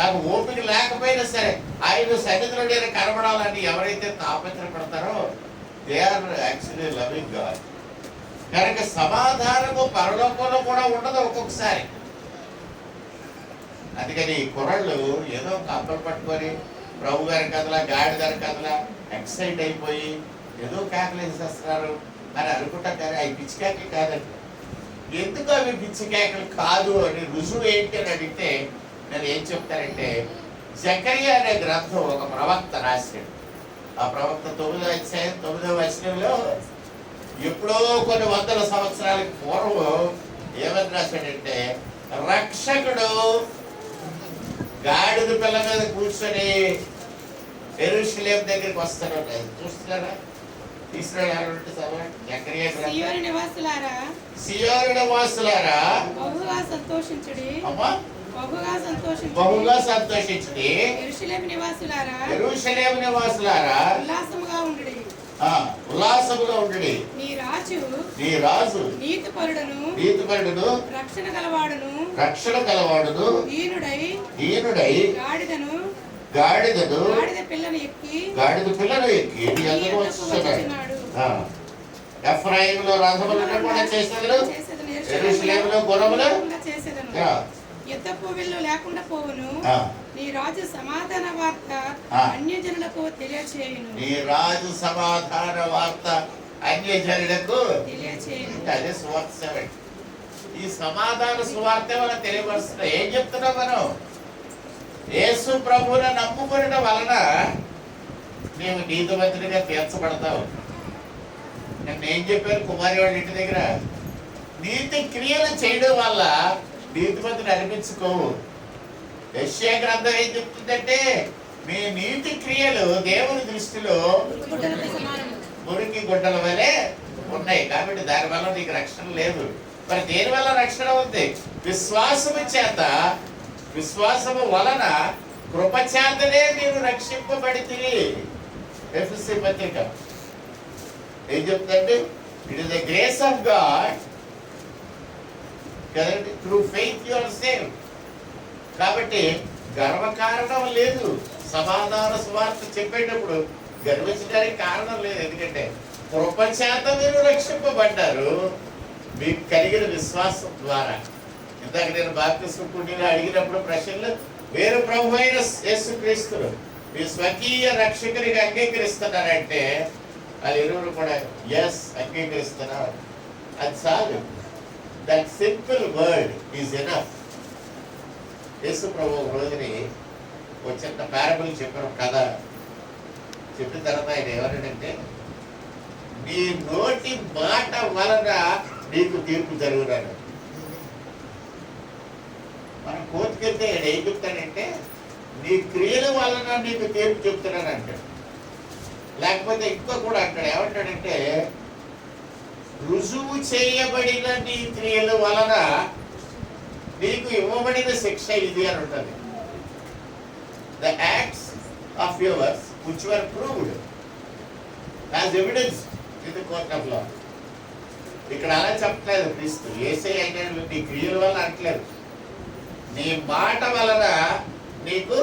[SPEAKER 1] నాకు ఓపిక లేకపోయినా సరే ఆయన సన్నిధిలో నేను కనబడాలని ఎవరైతే తాపత్రపడతారో they are actually loving God. కనుక సమాధానము పరలోకంలో కూడా ఉండదు ఒక్కొక్కసారి. అందుకని కుర్రాళ్ళు ఏదో కప్పలు పట్టుకొని ప్రభు గారి కథలా గాడి గారి కథలా ఎక్సైట్ అయిపోయి ఏదో కేకలు వేసేస్తున్నారు అని అనుకుంటారు. కానీ అవి పిచ్చి కేకలు కాదండి. ఎందుకు అవి పిచ్చి కేకలు కాదు అని రుజువు ఏంటి అని అడిగితే నేను ఏం చెప్తానంటే, జకరియా అనే గ్రంథం ఒక ప్రవక్త రాశాడు. ఆ ప్రవక్త 9వ అధ్యాయం 9వ వచనంలో ఎప్పుడో కొన్ని వందల సంవత్సరాలకు పూర్వం ఏమని రాశాడంటే, రక్షకుడు గాడిద పిల్ల మీద కూర్చొని యెరూషలేము దగ్గరికి వస్తాడు. చూస్తున్నారా? తీసుకురాలంటే
[SPEAKER 2] సియోను నివాసులారా
[SPEAKER 1] బహుగా
[SPEAKER 2] సంతోషించుడి.
[SPEAKER 1] యెరూషలేము నివాసులారా
[SPEAKER 2] ఉల్లాసముగా ఉండుడి.
[SPEAKER 1] ఉల్లాసముగా ఉండుడి.
[SPEAKER 2] నీ రాజు
[SPEAKER 1] నీతిపరుడును
[SPEAKER 2] రక్షణ
[SPEAKER 1] కలవాడును ఈనుడై గాడిద
[SPEAKER 2] పిల్లను ఎక్కి
[SPEAKER 1] నీ అందరూ వచ్చేస్తున్నాడు. ఎఫ్రాయిములో రథములను కూడా చేసేదను, యెరూషలేములో గుర్రములు
[SPEAKER 2] యుద్ధపు విల్లు లేకుండా పోవును. నీ రాజు సమాధాన వార్త అన్యజనులకు తెలియచేయును.
[SPEAKER 1] అదే సువార్త. ఈ సమాధాన సువార్త మనం తెలియపరుస్తున్నాం. ఏం చెప్తున్నాం మనం? యేసు ప్రభువుని నమ్ముకునడం వలన నీవు నీతిమంతుడిగా తీర్చబడతావు. నేను ఏం చెప్పాను కుమారి వాళ్ళ ఇంటి దగ్గర? నీతి క్రియలు చేయడం వల్ల నీతిమంతుడు అనిపించుకోవు. యెషయా గ్రంథం ఏం చెప్తుందంటే, మీ నీతి క్రియలు దేవుని దృష్టిలో మురికి గుడ్డల వలె ఉన్నాయి. కాబట్టి దానివల్ల నీకు రక్షణ లేదు. మరి దేని వల్ల రక్షణ ఉంది? విశ్వాసము వలన కృపచేతనే మీరు రక్షింపబడితిరి. ఎఫెసీ పత్రిక ఏం చెప్తుందంటే, it is the grace of God కదండి, through faith you are saved. కాబట్టి గర్వకారణం లేదు. సమాధాన సువార్త చెప్పేటప్పుడు గర్వించడానికి కారణం లేదు. ఎందుకంటే కృపచేత మీరు రక్షింపబడ్డారు, మీకు కలిగిన విశ్వాసం ద్వారా. ఇందాక నేను బాప్తిస్మం కుండీలో అడిగినప్పుడు ప్రశ్నలు, వేరు ప్రభు అయిన యేసుక్రీస్తును మీ స్వకీయ రక్షకుడిగా అంగీకరిస్తున్నారంటే వాళ్ళు ఇరువురు కూడా ఎస్ అంగీకరిస్తున్నారు. అది చాలు. That simple word is enough. యేసు ప్రభు ఒక రోజుని ఒక చిన్న పారబుల్ చెప్పిన కథ చెప్పిన తర్వాత ఆయన ఎవరంటే, నీ నోటి మాట వలన నీకు తీర్పు జరుగుతాడు. మనం కోర్టుకి వెళ్తే ఆయన ఏం చెప్తాడంటే, నీ క్రియల వలన నీకు తీర్పు చెప్తున్నాను అంటాడు. లేకపోతే ఇంకో కూడా అంటాడు, ఏమంటాడంటే, రుజువు చేయబడిన నీ క్రియల వలన నీకు ఇవ్వబడిన శిక్ష ఇది అని ఉంటుంది. The acts of yours which were proved as evidence in the court of law. ఇక్కడ అలా చెప్పలేదు క్రీస్తు. యేసయ్య అయినాడు నీ క్రియల వల్ల అంటలేదు, నీ మాట వలన నీకు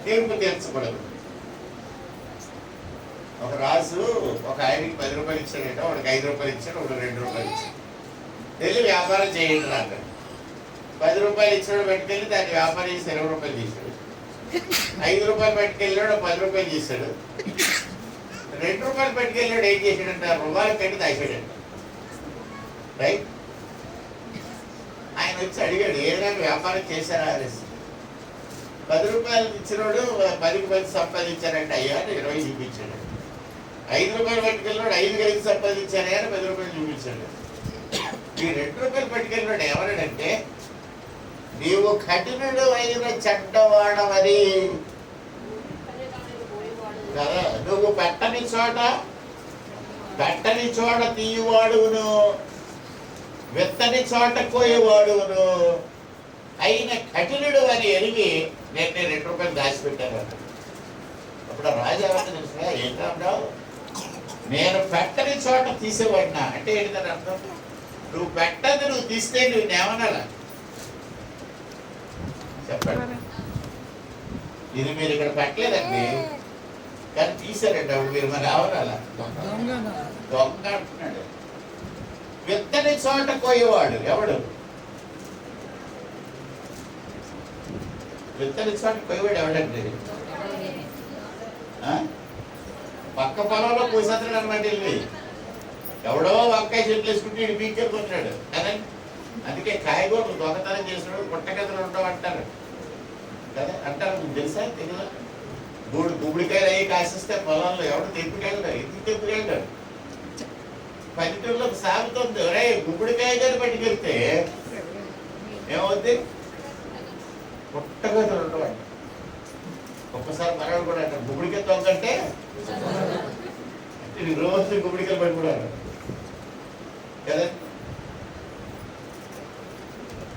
[SPEAKER 1] తీర్పు తీర్చబడదు. ఒక రాజు ఒక ఆయనకి 10 రూపాయలు ఇచ్చాడట, వాడికి 5 రూపాయలు ఇచ్చాడు, వాడు 2 రూపాయలు ఇచ్చాడు. వెళ్ళి వ్యాపారం చేయండి నాకు. 10 రూపాయలు ఇచ్చాడు, పెట్టుకెళ్ళి దాన్ని వ్యాపారం చేసి 20 రూపాయలు తీసాడు. 5 రూపాయలు పెట్టుకెళ్ళాడు, 10 రూపాయలు చేశాడు. 2 రూపాయలు పెట్టుకెళ్ళాడు, ఏం చేశాడంటే రూపాయలు పెట్టి దాచాడంట. రైట్? ఆయన వచ్చి అడిగాడు, ఏదైనా వ్యాపారం చేశారా అనేసి. 10 రూపాయలు ఇచ్చినోడు 10కి 10 సంపాదించారంటే అయ్యా అని 20 చూపించాడు. 5 రూపాయలు పట్టుకెళ్ళినాడు 5 కలిసి సంపాదించారా అని 10 రూపాయలు చూపించాడు. ఈ 2 రూపాయలు పట్టుకెళ్ళినాడు ఎవరంటే, నీవు కఠినుడు అయిన చెడ్డవాడవని కదా, నువ్వు పెట్టని చోట తీయవాడును, విత్తని చోట కోయేవాడును అయిన కఠినుడు అని ఎరిగి నేను 2 రూపాయలు దాచిపెట్టాను. అప్పుడు రాజు ఎవరికి తెలుసా? ఏంటన్నావు? నేను పెట్టని చోట తీసేవాడినా అంటే ఏంటని అర్థం? నువ్వు పెట్టదు, నువ్వు తీస్తే నువ్వు ఏమనాలా చెప్పండి. ఇది మీరు ఇక్కడ పెట్టలేదండి కానీ తీసారండి, అప్పుడు మీరు మరి ఏమనాలా? దొంగ అంటున్నాడు. విత్తని చోట కోయేవాడు ఎవడు? విత్తని చోట కోయేవాడు ఎవడండి? పక్క పొలంలో పోసేస్తాడు అనమాట. వెళ్ళి ఎవడో వంకాయ చెట్లు వేసుకుంటే ఇటు పీకెళ్ళిపోతున్నాడు కదండి. అందుకే కాయగూరలు దొంగతనం చేసినాడు పుట్టగదులు ఉండవు అంటారు కదా, అంటారు. మీకు తెలుసా? తెలియదా? గుబుడికాయలు అయ్యి కాసిస్తే పొలంలో ఎవడు తెప్పుకెళ్ళాడు. ఎందుకు తెప్పుకెళ్ళాడు? పల్లెటూరులో సాగుతుంది, రే గుబుడికాయ గారు పట్టుకెళ్తే ఏమవుద్ది? పుట్టగదులు ఉండవు అంట. ఒక్కసారి మనవాడు కూడా అంటారు, గుబుడికాయ తొంగంటే రోజు గుబుడికాయలు పట్టుకున్నాడు కదా.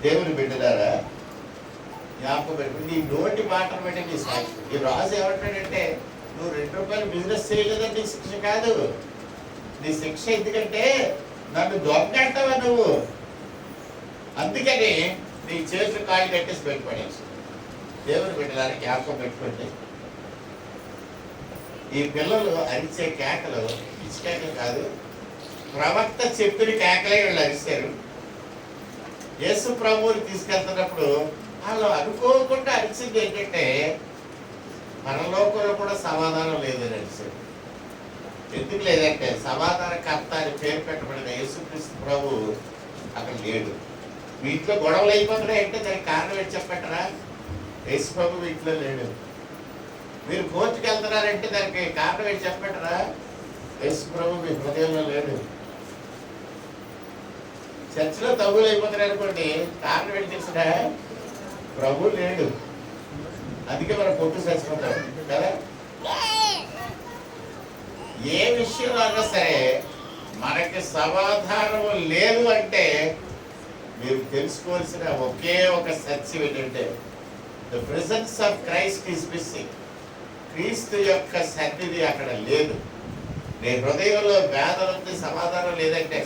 [SPEAKER 1] దేవుని బిడ్డలారా, జ్ఞాపకం పెట్టుకుని నీ నోటి మాటను బట్టి నీ సాక్షి. ఈ రాజు ఏమంటాడంటే, నువ్వు 2 రూపాయలు బిజినెస్ చేయలేదంటే శిక్ష కాదు, నీ శిక్ష ఎందుకంటే నన్ను దొంగంటావా నువ్వు, అందుకని నీ చేతులు కాళ్ళు కట్టేసి బయటపడేసి. దేవుని బిడ్డలారా జ్ఞాపకం పెట్టుకోండి, ఈ పిల్లలు అరిచే కేకలు పిచ్చి కేకలు కాదు, ప్రవక్త చెప్పిన కేకలే వీళ్ళు అరిచారు. యేసు ప్రభువుని తీసుకెళ్తున్నప్పుడు వాళ్ళు అనుకోకుండా అరిచింది ఏంటంటే పరలోకంలో కూడా సమాధానం లేదని అరిచారు. ఎందుకు లేదంటే సమాధానకర్త అని పేరు పెట్టబడిన యేసుక్రీస్తు ప్రభు అక్కడ లేడు. మీ ఇంట్లో గొడవలు అయిపోతున్నాయంటే దానికి కారణం ఏంటి చెప్పంటారా? యేసు ప్రభు మీ ఇంట్లో లేడు. మీరు కోర్టుకి వెళ్తున్నారంటే దానికి కారణం ఏంటి చెప్పంటారా? యేసు ప్రభు మీ హృదయంలో లేడు. చర్చిలో తగులు అయిపోతున్నాయి అనుకోండి, కారణం ఏంటి తెలుసురా? ప్రభు లేడు. అందుకే మనం పొట్టు చచ్చిపోతాం కదా. ఏ విషయంలో అయినా సరే మనకి సమాధానం లేదు అంటే మీరు తెలుసుకోవాల్సిన ఒకే ఒక సత్యం ఏంటంటే the presence of Christ is missing. క్రీస్తు యొక్క సన్నిధి అక్కడ లేదు. నీ హృదయంలో వేదన ఉంది, సమాధానం లేదంటే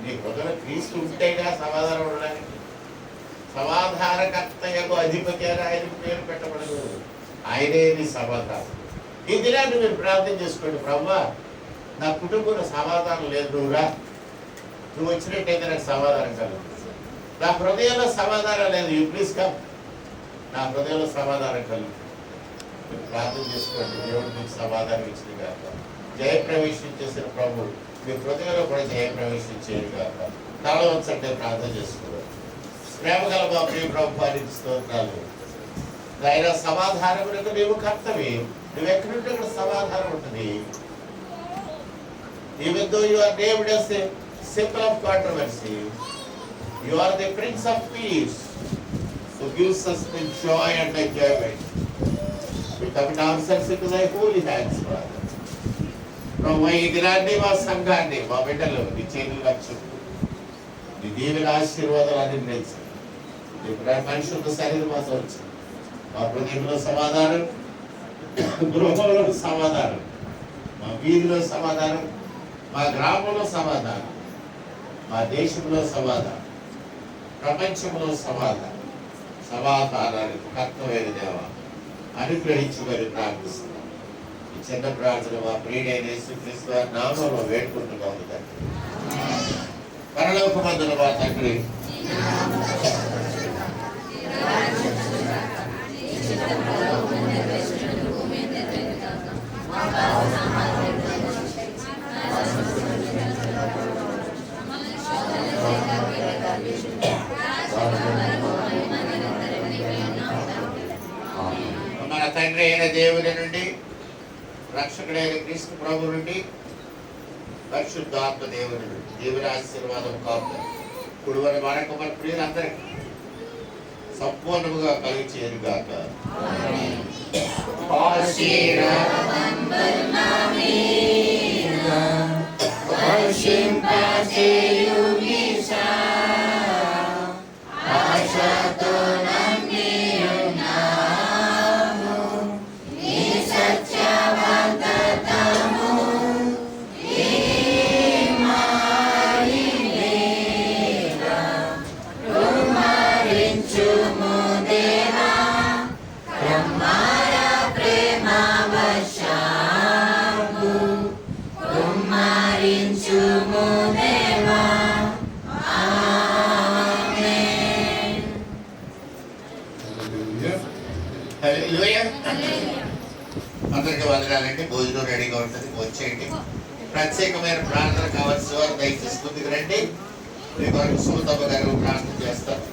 [SPEAKER 1] నీ హృదయంలో క్రీస్తు ఉంటేగా సమాధానం ఉండడానికి. సమాధానకర్త యొక్క అధిపతి అని ఆయనకు పేరు పెట్టబడదు, ఆయనే నీ సమాధానం. ఈ దినాన్ని మీరు ప్రార్థన చేసుకోండి, ప్రభువా నా కుటుంబంలో సమాధానం లేదు, నువ్వు వచ్చినట్టయితే నాకు సమాధానం కలుగు. నా హృదయంలో సమాధానం లేదు, యూ ప్లీజ్ కమ్, నా హృదయంలో సమాధానం కలుగు. మీరు ప్రార్థన చేసుకోండి, దేవుడు మీకు సమాధానం ఇచ్చింది కాక. జయప్రవేశం చేసిన ప్రభు మీ హృదయంలో కూడా జయప్రవేశం చేయడు కాక. తల వచ్చంటే ప్రార్థన చేసుకోవాలి. ప్రేమ గల మా ప్రియ ప్రభు వారికి స్తోత్రాలు. ఆయన సమాధానం నీవు కర్తవి, నువ్వు ఎక్కడుంటే అక్కడ సమాధానం ఉంటుంది. Even though you are named as a symbol of controversy, you are the Prince of Peace, who gives us the joy and enjoyment. We commit ourselves into thy holy hands, Father. ప్రభు ఈ దినాన్ని మా సంఘాన్ని మా బిడ్డలు నీ చేతులు చెప్పు. నీ దీవెన ఆశీర్వాదాలు అనుగ్రహించు. నీ మనుషులతో శరీరం మాతో వచ్చు. మా హృదయంలో సమాధానం, గృహంలో సమాధానం, మా వీధిలో సమాధానం, మా గ్రామంలో సమాధానం, మా దేశంలో సమాధానం, ప్రపంచంలో సమాధానం, సమాధానానికి కర్తమైన దేవ అనుగ్రహించమని ప్రార్థిస్తున్నాం. ఈ చిన్న ప్రార్థన మా ప్రియుడైన యేసుక్రీస్తు వారి నామములో వేడుకుంటున్నాము తండ్రి. పరలోకమందున మా తండ్రి, మన తండ్రి అయిన దేవుని నుండి, రక్షకుడైన క్రీస్తు ప్రభు నుండి, పరిశుద్ధాత్మ దేవుని నుండి దేవుని ఆశీర్వాదం కాదు కుడువని మనకు మన ప్రియులందరికీ సంపూర్ణముగా కలిగి చేరుగాక. అందరికీ వందనాలండి. భోజనం రెడీగా ఉంటుంది, వచ్చేయండి. ప్రత్యేకమైన ప్రార్థన కావాల్సిన వారు దయచేసి ముందుకు రండి. మీ కొరకు సుమతమ్మ గారు ప్రార్థన చేస్తారు.